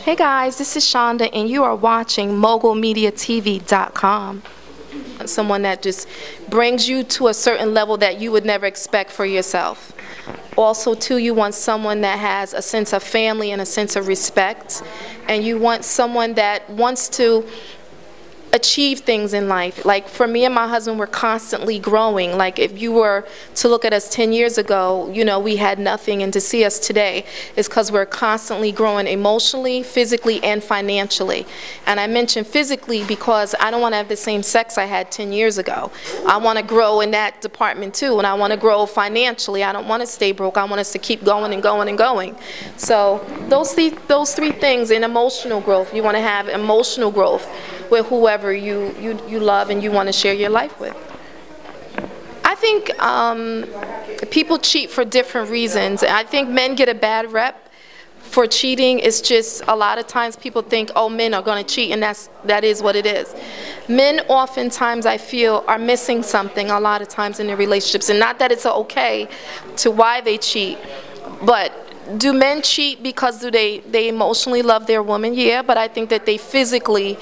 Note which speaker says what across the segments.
Speaker 1: Hey guys, this is Shanda and you are watching MogulMediaTV.com. Someone that just brings you to a certain level that you would never expect for yourself. Also, too, you want someone that has a sense of family and a sense of respect. And you want someone that wants to achieve things in life. Like for me and my husband, we're constantly growing. Like if you were to look at us 10 years ago, you know, we had nothing, and to see us today is because we're constantly growing emotionally, physically, and financially. And I mention physically because I don't want to have the same sex I had 10 years ago. I want to grow in that department too, and I want to grow financially. I don't want to stay broke. I want us to keep going and going and going. So those three things. In emotional growth, you want to have emotional growth with whoever you love and you want to share your life with. I think people cheat for different reasons. I think men get a bad rep for cheating. It's just a lot of times people think, oh, men are going to cheat, and that is what it is. Men oftentimes, I feel, are missing something a lot of times in their relationships, and not that it's okay to why they cheat, but do men cheat because they emotionally love their woman? Yeah, but I think that they physically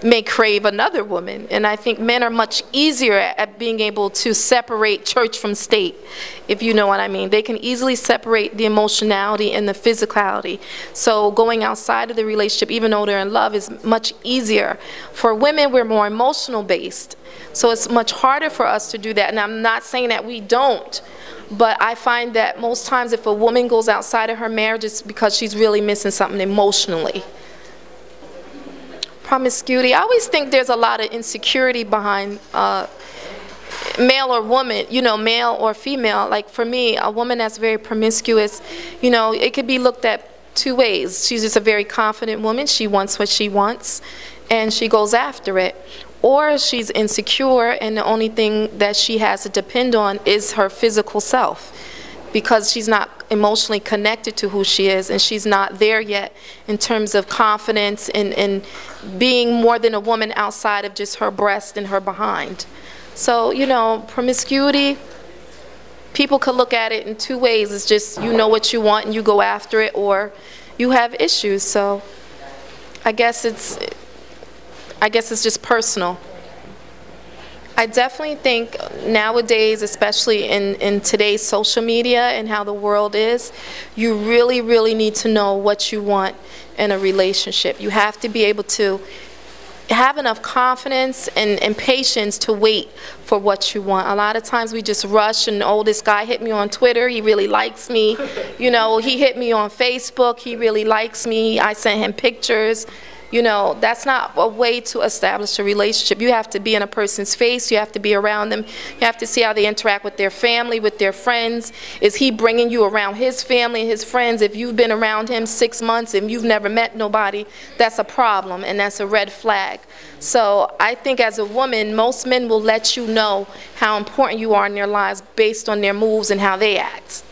Speaker 1: may crave another woman. And I think men are much easier at being able to separate church from state, if you know what I mean. They can easily separate the emotionality and the physicality. So going outside of the relationship, even though they're in love, is much easier. For women, we're more emotional based. So it's much harder for us to do that. And I'm not saying that we don't, but I find that most times if a woman goes outside of her marriage, it's because she's really missing something emotionally. Promiscuity. I always think there's a lot of insecurity behind male or woman, you know, male or female. Like for me, a woman that's very promiscuous, you know, it could be looked at two ways. She's just a very confident woman. She wants what she wants, and she goes after it. Or she's insecure, and the only thing that she has to depend on is her physical self, because she's not emotionally connected to who she is, and she's not there yet in terms of confidence and being more than a woman outside of just her breast and her behind. So, you know, promiscuity, people could look at it in two ways. It's just you know what you want and you go after it, or you have issues. So I guess it's just personal. I definitely think nowadays, especially in today's social media and how the world is, you really, really need to know what you want in a relationship. You have to be able to have enough confidence and patience to wait for what you want. A lot of times we just rush, and oh, this guy hit me on Twitter, he really likes me. You know, he hit me on Facebook, he really likes me, I sent him pictures. You know, that's not a way to establish a relationship. You have to be in a person's face. You have to be around them. You have to see how they interact with their family, with their friends. Is he bringing you around his family and his friends? If you've been around him 6 months and you've never met nobody, that's a problem, and that's a red flag. So I think as a woman, most men will let you know how important you are in their lives based on their moves and how they act.